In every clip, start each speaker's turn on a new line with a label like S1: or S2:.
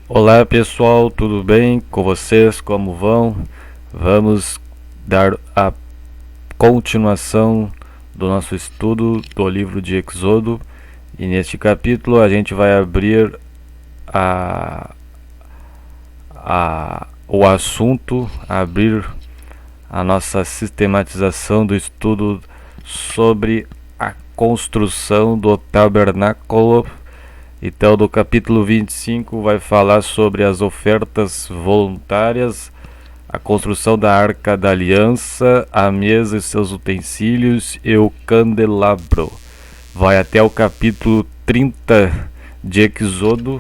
S1: Olá pessoal, tudo bem com vocês? Como vão? Vamos dar a continuação do nosso estudo do livro de Êxodo e neste capítulo a gente vai abrir o assunto, abrir a nossa sistematização do estudo sobre a construção do tabernáculo. Então, do capítulo 25 vai falar sobre as ofertas voluntárias, a construção da Arca da Aliança, a mesa e seus utensílios e o candelabro. Vai até o capítulo 30 de Êxodo,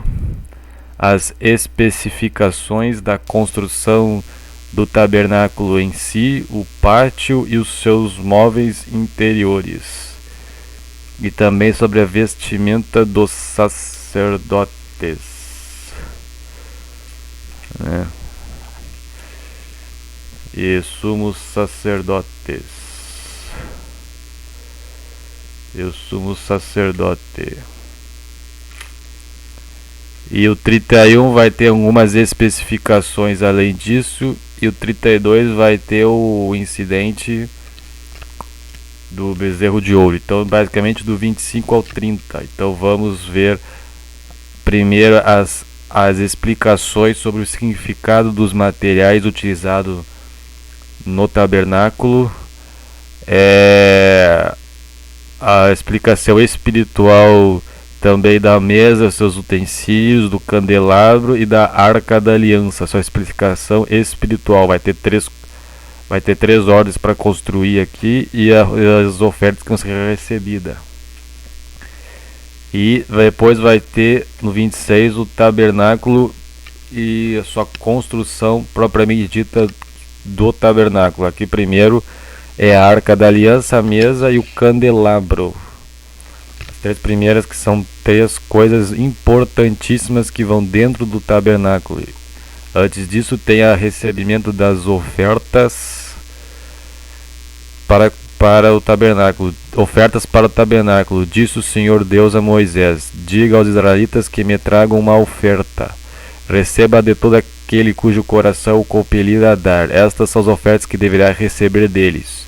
S1: as especificações da construção do tabernáculo em si, o pátio e os seus móveis interiores. E também sobre a vestimenta dos sacerdotes, né? E sumos sacerdotes. E o sumo sacerdote. E o 31 vai ter algumas especificações além disso. E o 32 vai ter o incidente do bezerro de ouro. Então, basicamente do 25 ao 30. Então, vamos ver primeiro as explicações sobre o significado dos materiais utilizados no tabernáculo, a explicação espiritual também da mesa, seus utensílios, do candelabro e da Arca da Aliança. Sua explicação espiritual vai ter três ordens para construir aqui e as ofertas que vão ser recebidas. E depois vai ter no 26 o tabernáculo e a sua construção propriamente dita do tabernáculo. Aqui primeiro é a Arca da Aliança, a mesa e o candelabro. As três primeiras que são três coisas importantíssimas que vão dentro do tabernáculo. Antes disso tem o recebimento das ofertas para o tabernáculo. Ofertas para o tabernáculo. Disse o Senhor Deus a Moisés: diga aos israelitas que me tragam uma oferta. Receba de todo aquele cujo coração o compelir a dar. Estas são as ofertas que deverá receber deles: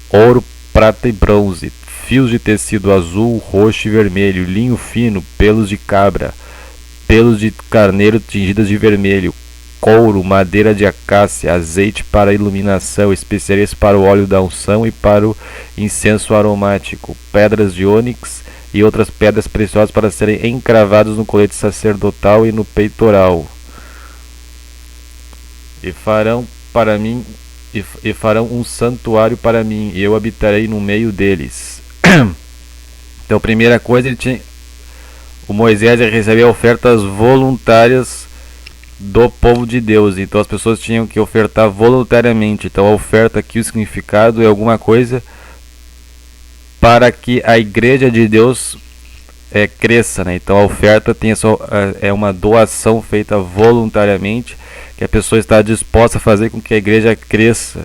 S1: ouro, prata e bronze, fios de tecido azul, roxo e vermelho, linho fino, pelos de cabra, pelos de carneiro tingidas de vermelho, couro, madeira de acácia, azeite para iluminação, especiarias para o óleo da unção e para o incenso aromático, pedras de ônix e outras pedras preciosas para serem encravadas no colete sacerdotal e no peitoral. E farão para mim e farão um santuário para mim, e eu habitarei no meio deles. Então, primeira coisa, o Moisés recebia ofertas voluntárias do povo de Deus. Então as pessoas tinham que ofertar voluntariamente. Então a oferta aqui, o significado é alguma coisa para que a igreja de Deus cresça, né? Então a oferta é uma doação feita voluntariamente, que a pessoa está disposta a fazer com que a igreja cresça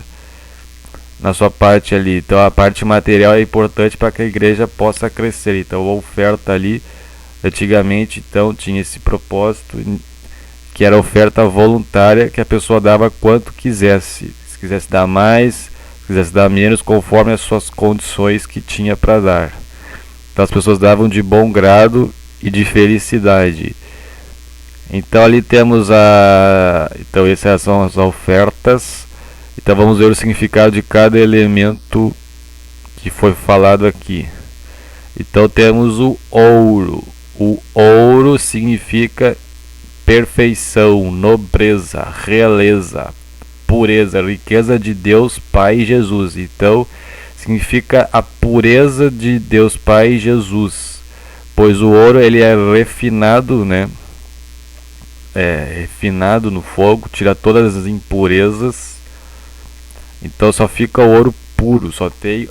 S1: na sua parte ali. Então a parte material é importante para que a igreja possa crescer. Então a oferta ali, antigamente, então tinha esse propósito, que era oferta voluntária, que a pessoa dava quanto quisesse. Se quisesse dar mais, se quisesse dar menos, conforme as suas condições que tinha para dar. Então as pessoas davam de bom grado e de felicidade. Então ali temos então essas são as ofertas. Então vamos ver o significado de cada elemento que foi falado aqui. Então temos o ouro. O ouro significa perfeição, nobreza, realeza, pureza, riqueza de Deus Pai e Jesus. Então, significa a pureza de Deus Pai e Jesus, pois o ouro ele é refinado, né? Refinado no fogo, tira todas as impurezas. Então só fica o ouro puro, só tem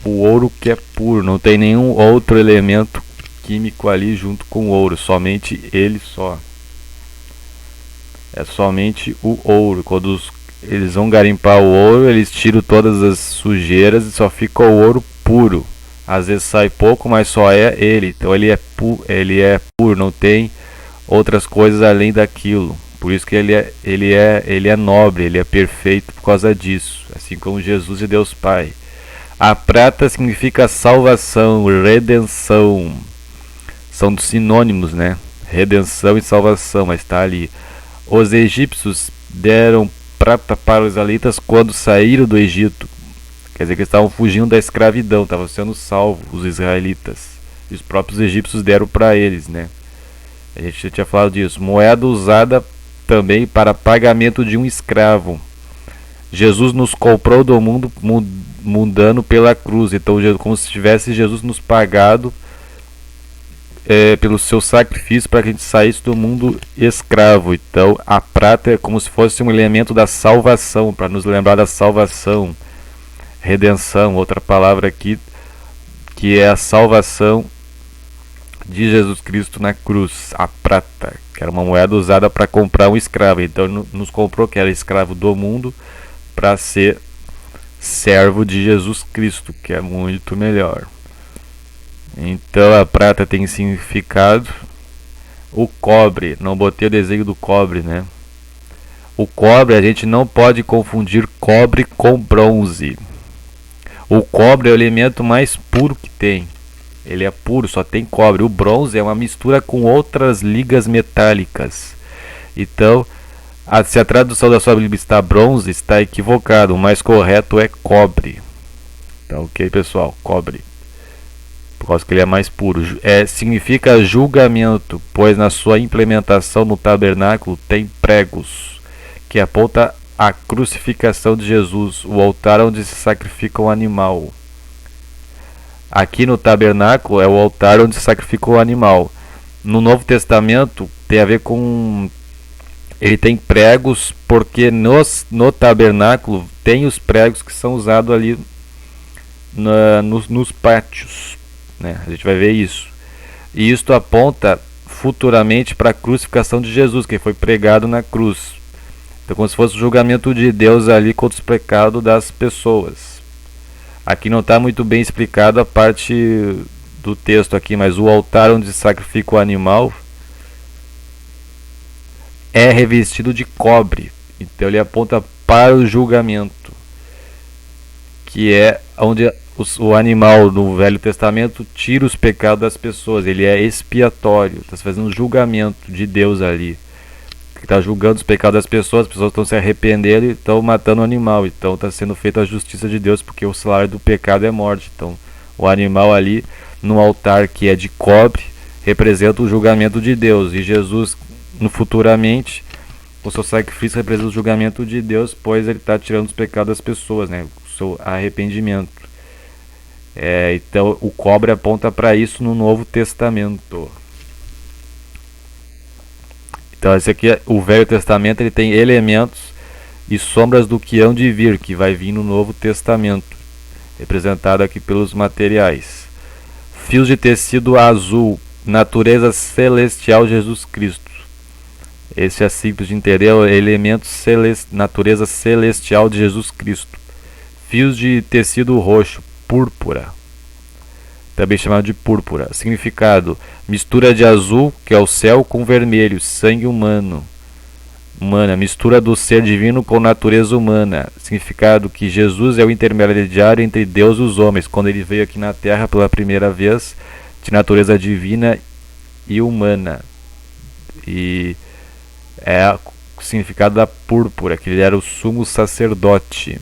S1: o ouro que é puro, não tem nenhum outro elemento químico ali junto com o ouro, somente ele só. É somente o ouro. Quando eles vão garimpar o ouro, eles tiram todas as sujeiras e só fica o ouro puro. Às vezes sai pouco, mas só é ele. Então ele é puro, não tem outras coisas além daquilo. Por isso que ele é nobre, ele é perfeito por causa disso, assim como Jesus e Deus Pai. A prata significa salvação, redenção. São sinônimos, né? Redenção e salvação, mas está ali. Os egípcios deram prata para os israelitas quando saíram do Egito. Quer dizer que eles estavam fugindo da escravidão, estavam sendo salvos os israelitas. E os próprios egípcios deram para eles, né? A gente já tinha falado disso. Moeda usada também para pagamento de um escravo. Jesus nos comprou do mundo mundano pela cruz. Então, como se tivesse Jesus nos pagado pelo seu sacrifício para que a gente saísse do mundo escravo. Então, a prata é como se fosse um elemento da salvação, para nos lembrar da salvação, redenção, outra palavra aqui, que é a salvação de Jesus Cristo na cruz, a prata, que era uma moeda usada para comprar um escravo. Então, nos comprou, que era escravo do mundo, para ser servo de Jesus Cristo, que é muito melhor. Então a prata tem significado. O cobre, não botei o desenho do cobre, né? O cobre, a gente não pode confundir cobre com bronze. O cobre é o elemento mais puro que tem. Ele é puro, só tem cobre. O bronze é uma mistura com outras ligas metálicas. Então, se a tradução da sua Bíblia está bronze, está equivocado. O mais correto é cobre. Então, ok, pessoal? Cobre. Por causa que ele é mais puro. Significa julgamento, pois na sua implementação no tabernáculo tem pregos, que aponta a crucificação de Jesus, o altar onde se sacrifica um animal. Aqui no tabernáculo é o altar onde se sacrifica o animal. No Novo Testamento tem a ver com... Ele tem pregos, porque no tabernáculo tem os pregos que são usados ali nos pátios, né? A gente vai ver isso. E isto aponta futuramente para a crucificação de Jesus, que foi pregado na cruz. Então, como se fosse o julgamento de Deus ali contra os pecados das pessoas. Aqui não está muito bem explicado a parte do texto aqui, mas o altar onde se sacrifica o animal é revestido de cobre. Então ele aponta para o julgamento, que é onde o animal no Velho Testamento tira os pecados das pessoas. Ele é expiatório, está fazendo um julgamento de Deus ali, que está julgando os pecados das pessoas. As pessoas estão se arrependendo e estão matando o animal. Então está sendo feita a justiça de Deus, porque o salário do pecado é morte. Então o animal ali no altar, que é de cobre, representa o julgamento de Deus. E Jesus, futuramente, o seu sacrifício representa o julgamento de Deus, pois ele está tirando os pecados das pessoas, né? O seu arrependimento. Então o cobre aponta para isso no Novo Testamento. Então esse aqui, o Velho Testamento, ele tem elementos e sombras do que hão de vir, que vai vir no Novo Testamento, representado aqui pelos materiais. Fios de tecido azul, natureza celestial de Jesus Cristo. Esse é simples de entender, é o elemento natureza celestial de Jesus Cristo. Fios de tecido roxo, púrpura, também chamado de púrpura. Significado: mistura de azul, que é o céu, com vermelho, sangue humana, mistura do ser divino com natureza humana. Significado: que Jesus é o intermediário entre Deus e os homens, quando ele veio aqui na terra pela primeira vez, de natureza divina e humana. E é o significado da púrpura, que ele era o sumo sacerdote.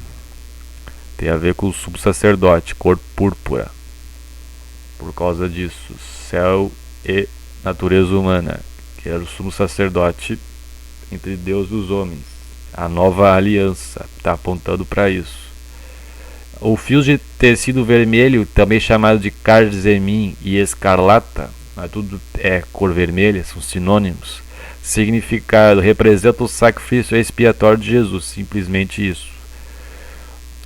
S1: Tem a ver com o sumo sacerdote, cor púrpura. Por causa disso, céu e natureza humana, que era o sumo sacerdote entre Deus e os homens. A nova aliança está apontando para isso. O fio de tecido vermelho, também chamado de carmim e escarlata, mas tudo é cor vermelha, são sinônimos. Significado: representa o sacrifício expiatório de Jesus, simplesmente isso.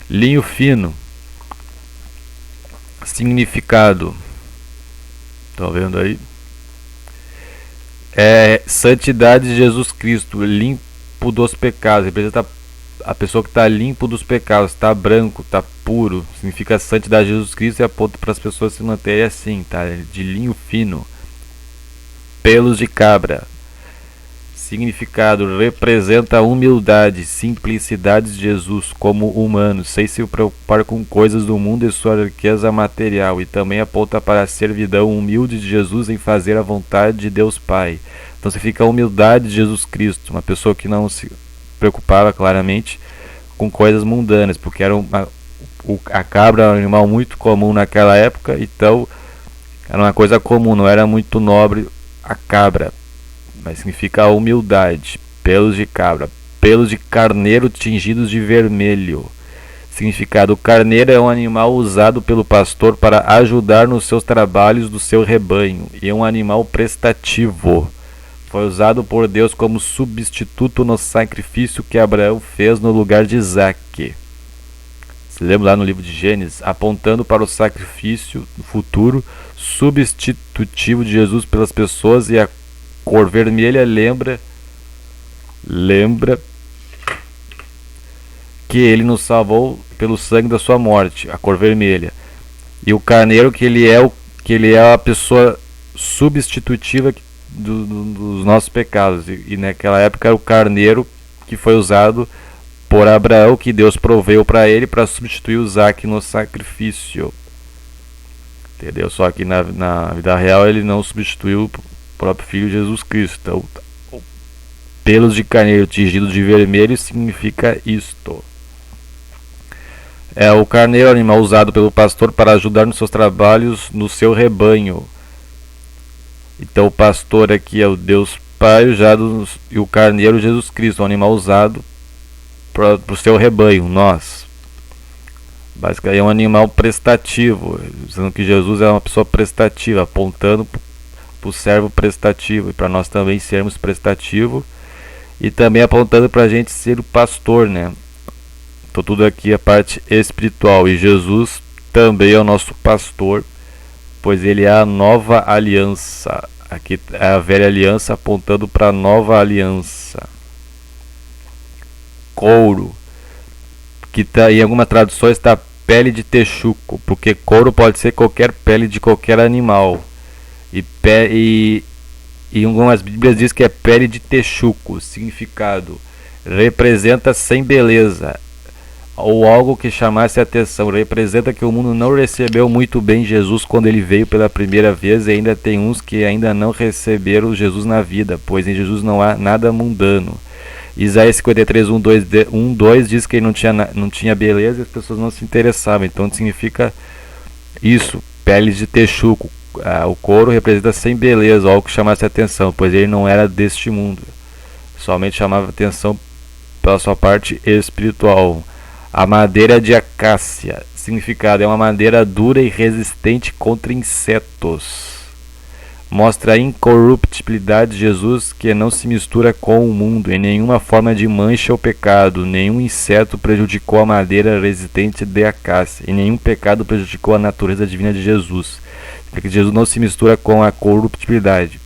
S1: Linho fino. Significado: estão vendo aí? É santidade de Jesus Cristo, limpo dos pecados. Representa a pessoa que está limpo dos pecados, está branco, está puro. Significa a santidade de Jesus Cristo e aponta para as pessoas se manterem assim, tá? De linho fino. Pelos de cabra. Significado: representa a humildade, simplicidade de Jesus como humano, sem se preocupar com coisas do mundo e sua riqueza material, e também aponta para a servidão humilde de Jesus em fazer a vontade de Deus Pai. Então significa a humildade de Jesus Cristo, uma pessoa que não se preocupava claramente com coisas mundanas, porque era a cabra era um animal muito comum naquela época, então era uma coisa comum, não era muito nobre a cabra. Mas significa a humildade. Pelos de cabra, pelos de carneiro tingidos de vermelho. Significado: o carneiro é um animal usado pelo pastor para ajudar nos seus trabalhos do seu rebanho, e é um animal prestativo. Foi usado por Deus como substituto no sacrifício que Abraão fez no lugar de Isaque. Se lembra lá no livro de Gênesis, apontando para o sacrifício futuro substitutivo de Jesus pelas pessoas, e a cor vermelha lembra que ele nos salvou pelo sangue da sua morte, a cor vermelha. E o carneiro que ele é a pessoa substitutiva dos nossos pecados. E naquela época era o carneiro que foi usado por Abraão, que Deus proveu para ele para substituir o Isaque no sacrifício. Entendeu? Só que na vida real ele não substituiu próprio Filho Jesus Cristo. Então, pelos de carneiro tingidos de vermelho significa isto. É o carneiro, animal usado pelo pastor para ajudar nos seus trabalhos no seu rebanho. Então o pastor aqui é o Deus Pai e o carneiro Jesus Cristo, um animal usado para o seu rebanho, nós. Basicamente é um animal prestativo, dizendo que Jesus é uma pessoa prestativa, apontando para o servo prestativo, e para nós também sermos prestativo, e também apontando para a gente ser o pastor, né? Então tudo aqui é parte espiritual, e Jesus também é o nosso pastor, pois ele é a nova aliança. Aqui é a velha aliança apontando para a nova aliança. Couro, que tá, em algumas traduções está pele de texuco, porque couro pode ser qualquer pele de qualquer animal. E algumas bíblias diz que é pele de texuco. Significado: representa sem beleza, ou algo que chamasse a atenção. Representa que o mundo não recebeu muito bem Jesus quando ele veio pela primeira vez, e ainda tem uns que ainda não receberam Jesus na vida, pois em Jesus não há nada mundano. Isaías 53, 1:2 diz que ele não tinha beleza e as pessoas não se interessavam. Então significa isso, peles de texuco. O couro representa sem beleza, algo que chamasse a atenção, pois ele não era deste mundo. Somente chamava atenção pela sua parte espiritual. A madeira de acácia. Significado: é uma madeira dura e resistente contra insetos. Mostra a incorruptibilidade de Jesus, que não se mistura com o mundo em nenhuma forma de mancha ou pecado. Nenhum inseto prejudicou a madeira resistente de acácia, e nenhum pecado prejudicou a natureza divina de Jesus. Porque Jesus não se mistura com a corruptibilidade.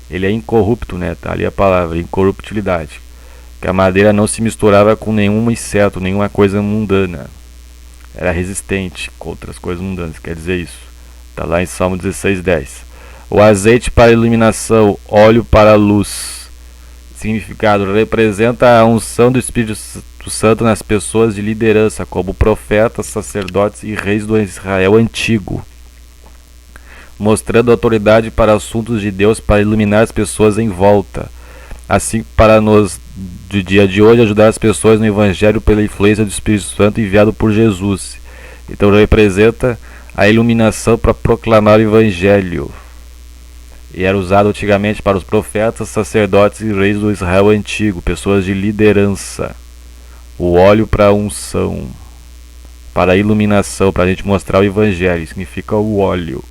S1: Ele é incorrupto, né? Tá ali a palavra, incorruptibilidade. Que a madeira não se misturava com nenhum inseto, nenhuma coisa mundana. Era resistente contra as coisas mundanas, quer dizer isso. Está lá em Salmo 16:10. O azeite para iluminação, óleo para a luz. Significado: representa a unção do Espírito Santo nas pessoas de liderança, como profetas, sacerdotes e reis do Israel antigo, mostrando autoridade para assuntos de Deus para iluminar as pessoas em volta. Assim, para nós do dia de hoje, ajudar as pessoas no Evangelho pela influência do Espírito Santo enviado por Jesus. Então representa a iluminação para proclamar o Evangelho. E era usado antigamente para os profetas, sacerdotes e reis do Israel antigo, pessoas de liderança. O óleo para a unção, para a iluminação, para a gente mostrar o Evangelho, significa o óleo.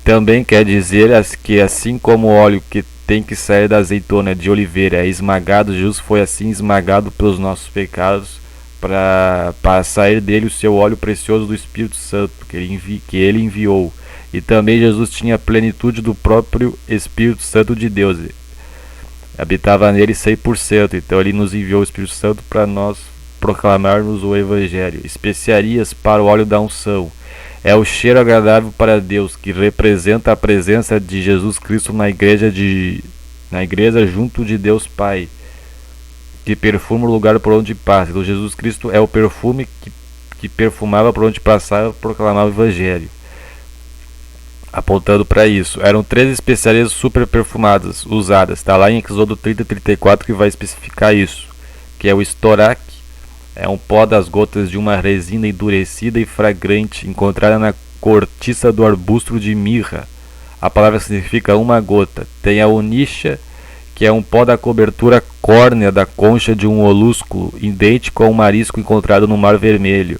S1: Também quer dizer que assim como o óleo que tem que sair da azeitona de oliveira é esmagado, Jesus foi assim esmagado pelos nossos pecados, para sair dele o seu óleo precioso do Espírito Santo, que ele enviou. E também Jesus tinha a plenitude do próprio Espírito Santo de Deus. Habitava nele 100%. Então ele nos enviou o Espírito Santo para nós proclamarmos o Evangelho. Especiarias para o óleo da unção. É o cheiro agradável para Deus, que representa a presença de Jesus Cristo na igreja de na igreja junto de Deus Pai, que perfuma o lugar por onde passa. Então Jesus Cristo é o perfume que perfumava por onde passava, proclamava o Evangelho, apontando para isso. Eram 3 especiarias super perfumadas usadas. Está lá em Êxodo 30 e 34 que vai especificar isso, que é o estorac, é um pó das gotas de uma resina endurecida e fragrante, encontrada na cortiça do arbusto de mirra. A palavra significa uma gota. Tem a onixa, que é um pó da cobertura córnea da concha de um molúsculo, idêntico ao marisco encontrado no Mar Vermelho.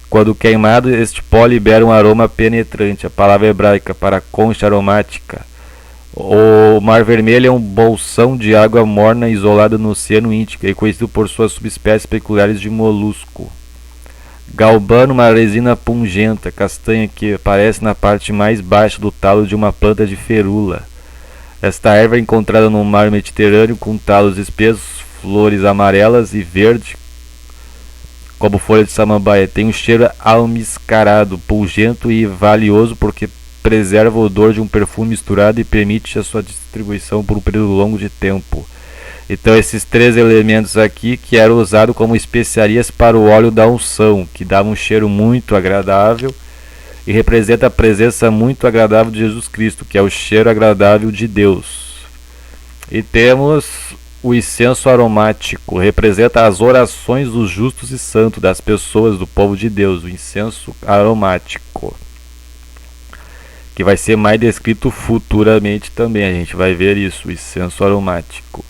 S1: Quando queimado, este pó libera um aroma penetrante. A palavra hebraica para concha aromática. O Mar Vermelho é um bolsão de água morna isolado no Oceano Índico e conhecido por suas subespécies peculiares de molusco. Galbano, uma resina pungenta, castanha que aparece na parte mais baixa do talo de uma planta de ferula. Esta erva é encontrada no mar Mediterrâneo com talos espessos, flores amarelas e verde, como folha de samambaia. Tem um cheiro almiscarado, pungento e valioso porque preserva o odor de um perfume misturado e permite a sua distribuição por um período longo de tempo. Então esses 3 elementos aqui que eram usados como especiarias para o óleo da unção, que dava um cheiro muito agradável e representa a presença muito agradável de Jesus Cristo, que é o cheiro agradável de Deus. E temos o incenso aromático, representa as orações dos justos e santos, das pessoas do povo de Deus, o incenso aromático, que vai ser mais descrito futuramente também, a gente vai ver isso, o incenso aromático.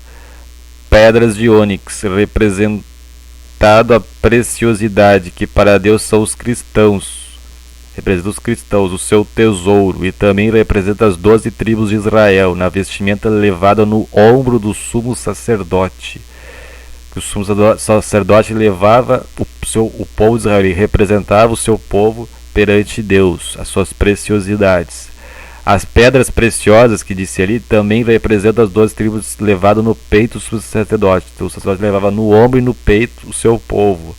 S1: Pedras de ônix, representado a preciosidade, que para Deus são os cristãos, representa os cristãos, o seu tesouro, e também representa as 12 tribos de Israel, na vestimenta levada no ombro do sumo sacerdote. Que o sumo sacerdote levava o povo de Israel, ele representava o seu povo perante Deus, as suas preciosidades. As pedras preciosas que disse ali também representam as 12 tribos levadas no peito do sacerdote. Então, o sacerdote levava no ombro e no peito o seu povo.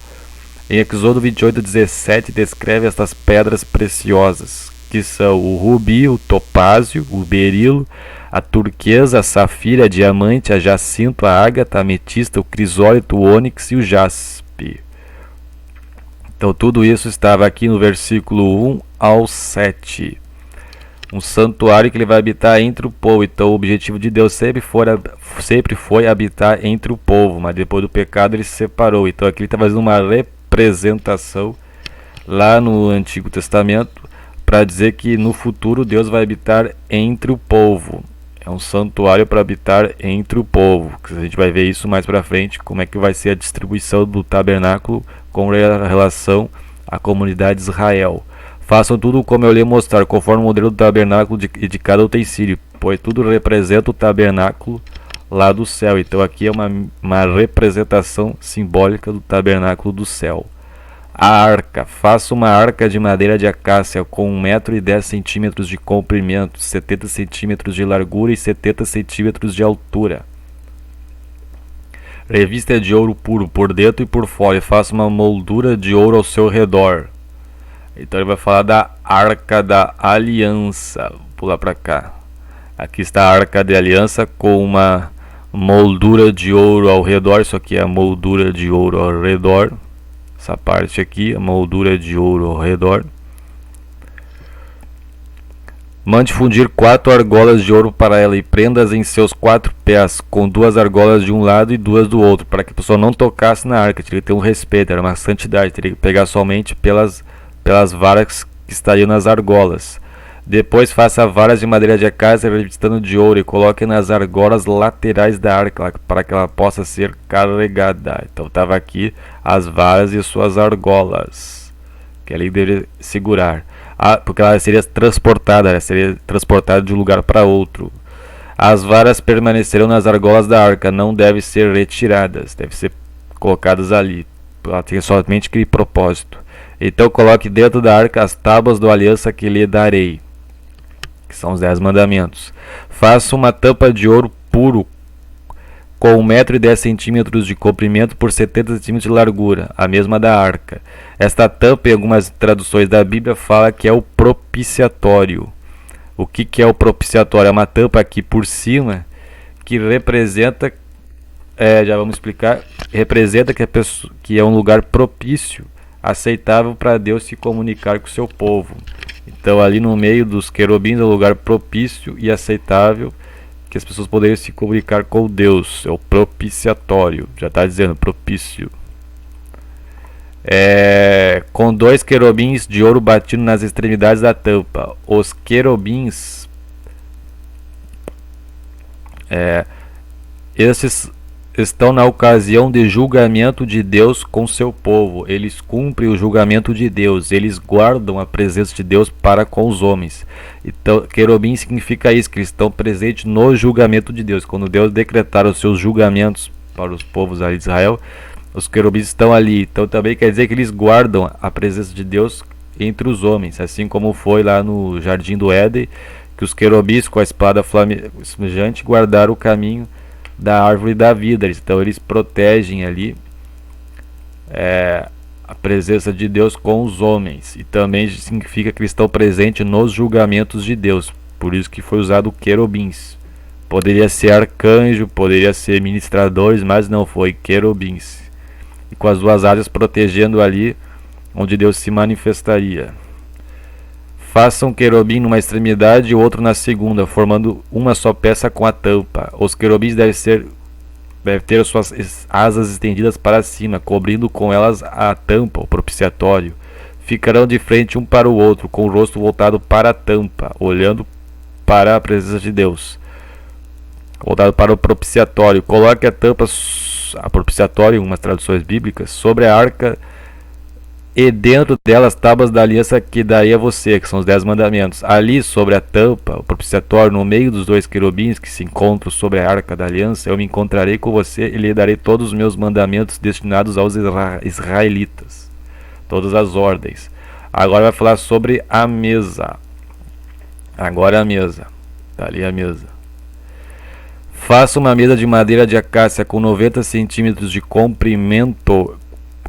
S1: Em Êxodo 28:17 descreve estas pedras preciosas, que são o rubi, o topázio, o berilo, a turquesa, a safira, a diamante, a jacinto, a ágata, a ametista, o crisólito, o ônix e o jaspe. Então tudo isso estava aqui no versículo 1 ao 7. Um santuário que ele vai habitar entre o povo. Então o objetivo de Deus sempre foi habitar entre o povo, mas depois do pecado ele se separou. Então aqui ele está fazendo uma representação lá no Antigo Testamento para dizer que no futuro Deus vai habitar entre o povo. É um santuário para habitar entre o povo. A gente vai ver isso mais para frente, como é que vai ser a distribuição do tabernáculo com relação à comunidade de Israel. Façam tudo como eu lhe mostrar, conforme o modelo do tabernáculo e de cada utensílio, pois tudo representa o tabernáculo lá do céu. Então aqui é uma representação simbólica do tabernáculo do céu. A arca. Faça uma arca de madeira de acácia com 1,10 m de comprimento, 70 cm de largura e 70 cm de altura. Revista de ouro puro por dentro e por fora, e faça uma moldura de ouro ao seu redor. Então ele vai falar da Arca da Aliança. Vou pular para cá. Aqui está a Arca da Aliança com uma moldura de ouro ao redor. Isso aqui é a moldura de ouro ao redor. Essa parte aqui, a moldura de ouro ao redor. Mande fundir 4 argolas de ouro para ela e prenda-as em seus 4 pés, com 2 argolas de um lado e 2 do outro, para que a pessoa não tocasse na arca. Teria que ter um respeito, era uma santidade, teria que pegar somente pelas varas que estariam nas argolas. Depois faça varas de madeira de acácia revistando de ouro e coloque nas argolas laterais da arca para que ela possa ser carregada. Então estava aqui as varas e suas argolas que ali deveria segurar, porque ela seria transportada de um lugar para outro. As varas permanecerão nas argolas da arca, não devem ser retiradas, devem ser colocadas ali. Ela tem somente aquele propósito. Então coloque dentro da arca as tábuas da aliança que lhe darei, que são os 10 mandamentos. Faça uma tampa de ouro puro com 1,10 m de comprimento por 70 cm de largura, a mesma da arca. Esta tampa, em algumas traduções da Bíblia, fala que é o propiciatório. O que é o propiciatório? É uma tampa aqui por cima que representa, já vamos explicar, representa que é um lugar propício, aceitável para Deus se comunicar com o seu povo. Então ali no meio dos querubins é um lugar propício e aceitável que as pessoas poderiam se comunicar com Deus. É o propiciatório, já está dizendo propício. Com 2 querubins de ouro batido nas extremidades da tampa. Os querubins, esses estão na ocasião de julgamento de Deus com seu povo. Eles cumprem o julgamento de Deus, eles guardam a presença de Deus para com os homens. Então, querubim significa isso, que eles estão presentes no julgamento de Deus. Quando Deus decretar os seus julgamentos para os povos ali de Israel, os querubins estão ali. Então também quer dizer que eles guardam a presença de Deus entre os homens, assim como foi lá no Jardim do Éden, que os querubins com a espada flamejante guardaram o caminho da árvore da vida. Então eles protegem ali a presença de Deus com os homens, e também significa que eles estão presentes nos julgamentos de Deus. Por isso que foi usado querubins. Poderia ser arcanjo, poderia ser ministradores, mas não, foi querubins, e com as 2 asas protegendo ali onde Deus se manifestaria. Faça um querubim numa extremidade e outro na segunda, formando uma só peça com a tampa. Os querubins devem ter suas asas estendidas para cima, cobrindo com elas a tampa, o propiciatório. Ficarão de frente um para o outro, com o rosto voltado para a tampa, olhando para a presença de Deus. Voltado para o propiciatório. Coloque a tampa, a propiciatório, em umas traduções bíblicas, sobre a arca, e dentro delas tábuas da aliança que darei a você, que são os 10 mandamentos. Ali sobre a tampa, o propiciatório, no meio dos 2 querubins que se encontram sobre a arca da aliança, eu me encontrarei com você e lhe darei todos os meus mandamentos destinados aos israelitas, todas as ordens. Agora vai falar sobre a mesa. Agora a mesa. Está ali a mesa. Faça uma mesa de madeira de acácia com 90 centímetros de comprimento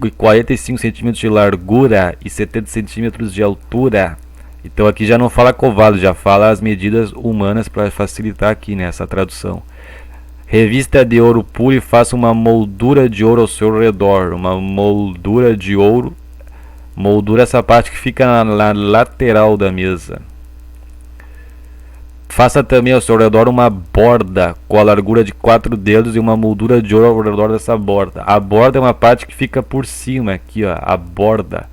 S1: e 45 centímetros de largura e 70 centímetros de altura. Então aqui já não fala covado, já fala as medidas humanas para facilitar aqui nessa tradução. Revista de ouro puro e faça uma moldura de ouro ao seu redor. Uma moldura de ouro. Moldura, essa parte que fica na lateral da mesa. Faça também ao seu redor uma borda com a largura de 4 dedos e uma moldura de ouro ao redor dessa borda. A borda é uma parte que fica por cima aqui, ó, a borda.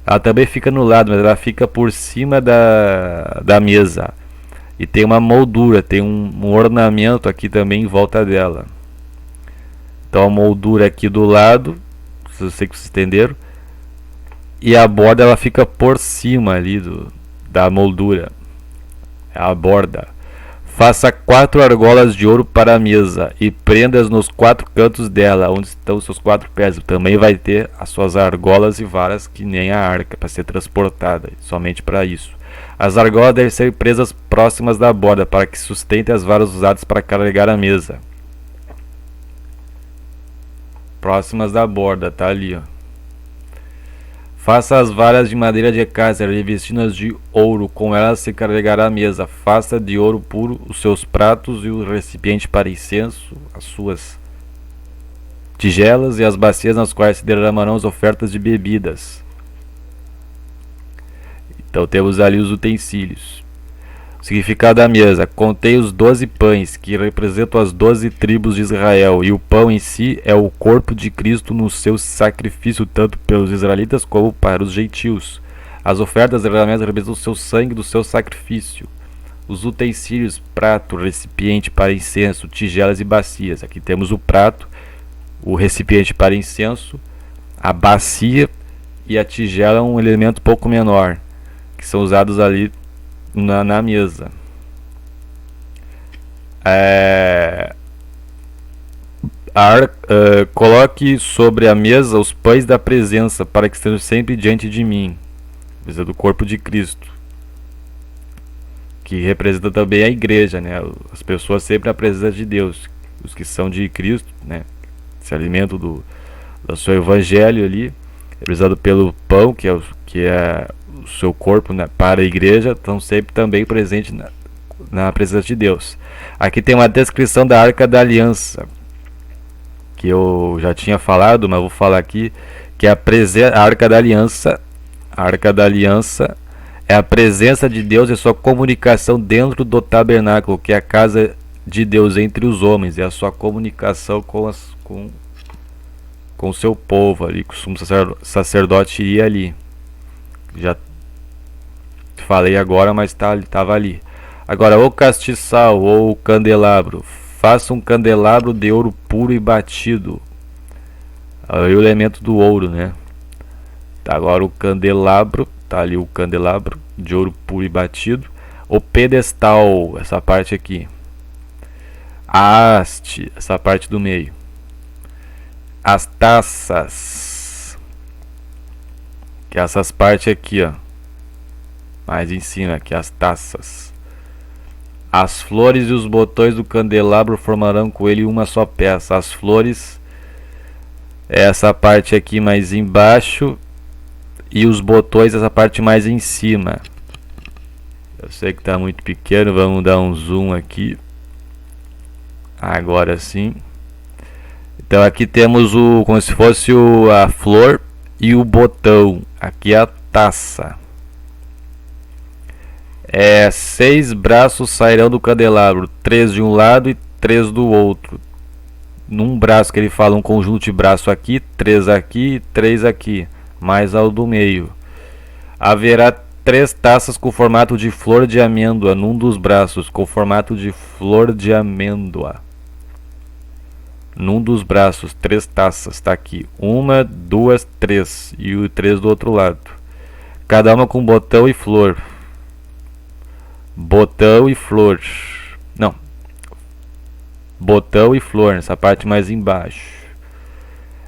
S1: Ela também fica no lado, mas ela fica por cima da mesa. E tem uma moldura, tem um ornamento aqui também em volta dela. Então a moldura aqui do lado, se eu sei que vocês entenderam. E a borda ela fica por cima ali da moldura. A borda. Faça 4 argolas de ouro para a mesa e prenda-as nos 4 cantos dela, onde estão os seus 4 pés. Também vai ter as suas argolas e varas, que nem a arca, para ser transportada, somente para isso. As argolas devem ser presas próximas da borda, para que sustente as varas usadas para carregar a mesa. Próximas da borda, tá ali, ó. Faça as varas de madeira de acácia, revestidas de ouro, com elas se carregará a mesa. Faça de ouro puro os seus pratos e o recipiente para incenso, as suas tigelas e as bacias nas quais se derramarão as ofertas de bebidas. Então temos ali os utensílios. O significado da mesa: contém os 12 pães, que representam as 12 tribos de Israel, e o pão em si é o corpo de Cristo no seu sacrifício, tanto pelos israelitas como para os gentios. As ofertas realmente representam o seu sangue do seu sacrifício. Os utensílios: prato, recipiente para incenso, tigelas e bacias. Aqui temos o prato, o recipiente para incenso, a bacia e a tigela, um elemento pouco menor, que são usados ali na mesa. Coloque sobre a mesa os pães da presença, para que estejam sempre diante de mim. Mesa do corpo de Cristo, que representa também a igreja, né? As pessoas sempre na presença de Deus, os que são de Cristo, né? Se alimentam do seu evangelho ali, representado pelo pão, que é o seu corpo, né, para a igreja, estão sempre também presentes na presença de Deus. Aqui tem uma descrição da Arca da Aliança, que eu já tinha falado, mas vou falar aqui, que é a Arca da Aliança. A Arca da Aliança é a presença de Deus e sua comunicação dentro do tabernáculo, que é a casa de Deus entre os homens, é a sua comunicação com o seu povo ali, que o sumo sacerdote iria ali. Já falei agora, mas estava ali. Agora, o castiçal ou o candelabro. Faça um candelabro de ouro puro e batido. Aí o elemento do ouro, né? Tá, agora o candelabro. Tá ali o candelabro de ouro puro e batido. O pedestal, essa parte aqui. A haste, essa parte do meio. As taças, que é essas partes aqui, ó. Mais em cima aqui, as taças. As flores e os botões do candelabro formarão com ele uma só peça. As flores é essa parte aqui mais embaixo e os botões essa parte mais em cima. Eu sei que está muito pequeno, vamos dar um zoom aqui. Agora sim. Então aqui temos como se fosse a flor e o botão. Aqui é a taça. 6 braços sairão do candelabro, 3 de um lado e 3 do outro. Num braço que ele fala um conjunto de braço aqui, 3 aqui e 3 aqui, mais ao do meio. Haverá 3 taças com formato de flor de amêndoa num dos braços, com formato de flor de amêndoa. Num dos braços, 3 taças, está aqui. 1, 2, 3 e o 3 do outro lado. Cada uma com botão e flor. Botão e flor. Não. Botão e flor, nessa parte mais embaixo.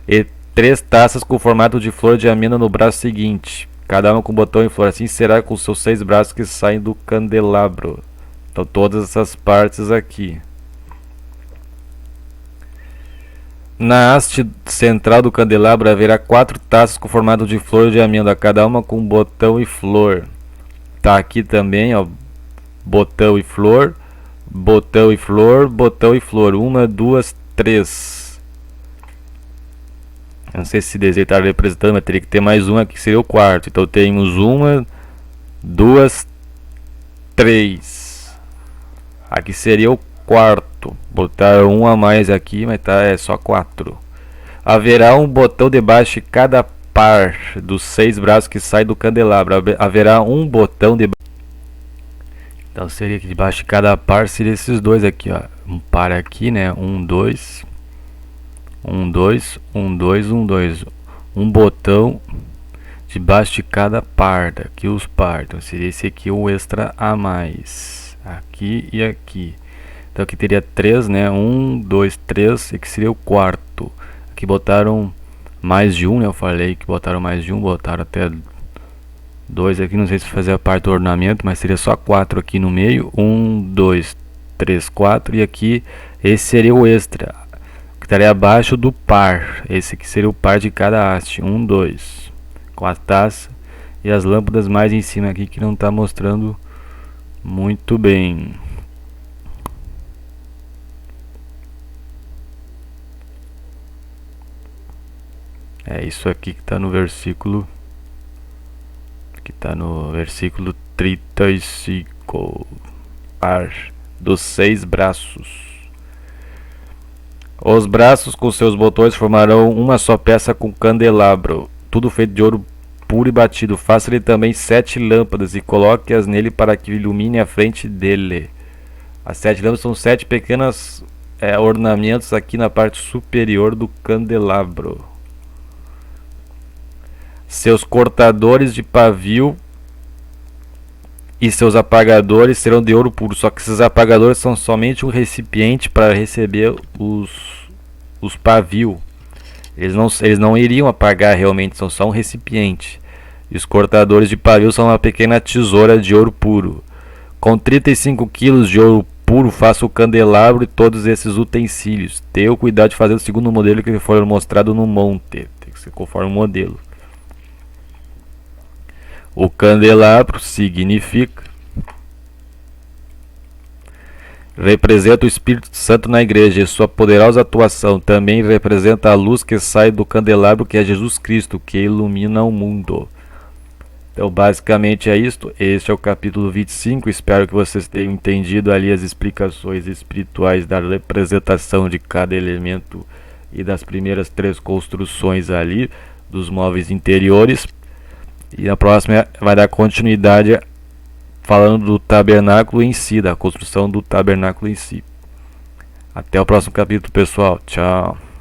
S1: E 3 taças com formato de flor de amêndoa no braço seguinte. Cada uma com botão e flor. Assim será com seus 6 braços que saem do candelabro. Então todas essas partes aqui. Na haste central do candelabro haverá 4 taças com formato de flor de amêndoa, cada uma com botão e flor. Tá aqui também, ó. Botão e flor, botão e flor, botão e flor. 1, 2, 3. Eu não sei se esse desenho está representando, mas teria que ter mais uma que seria o quarto. Então temos 1, 2, 3. Aqui seria o quarto. Botaram um a mais aqui, mas é só 4. Haverá um botão debaixo de cada par dos 6 braços que sai do candelabro. Haverá um botão debaixo. Então seria que debaixo de cada par seria esses dois aqui, ó. Um par aqui, né? 1, 2. 1, 2, 1, 2, 1, 2. Um botão debaixo de cada par. Daqui os par. Então seria esse aqui o extra a mais. Aqui e aqui. Então aqui teria 3, né? 1, 2, 3. E que seria o quarto. Aqui botaram mais de um, né? Eu falei que botaram mais de um. Botaram até 2 aqui, não sei se fazer a parte do ornamento, mas seria só 4 aqui no meio. 1, 2, 3, 4. E aqui, esse seria o extra, que estaria abaixo do par. Esse aqui seria o par de cada haste. 1, 2. Com a taça e as lâmpadas mais em cima aqui, que não está mostrando muito bem. É isso aqui que está no versículo. Que está no versículo 35. Par dos 6 braços. Os braços com seus botões formarão uma só peça com candelabro. Tudo feito de ouro puro e batido. Faça-lhe também 7 lâmpadas e coloque-as nele para que ilumine a frente dele. As 7 lâmpadas são 7 pequenos ornamentos aqui na parte superior do candelabro. Seus cortadores de pavio e seus apagadores serão de ouro puro. Só que esses apagadores são somente um recipiente para receber os pavios. Eles não iriam apagar realmente, são só um recipiente. E os cortadores de pavio são uma pequena tesoura de ouro puro. Com 35 kg de ouro puro, faça o candelabro e todos esses utensílios. Tenha o cuidado de fazer o segundo modelo que for mostrado no monte. Tem que ser conforme o modelo. O candelabro significa representa o Espírito Santo na igreja e sua poderosa atuação. Também representa a luz que sai do candelabro, que é Jesus Cristo, que ilumina o mundo. Então, basicamente é isto. Este é o capítulo 25. Espero que vocês tenham entendido ali as explicações espirituais da representação de cada elemento e das primeiras 3 construções ali dos móveis interiores. E na próxima vai dar continuidade falando do tabernáculo em si, da construção do tabernáculo em si. Até o próximo capítulo, pessoal. Tchau.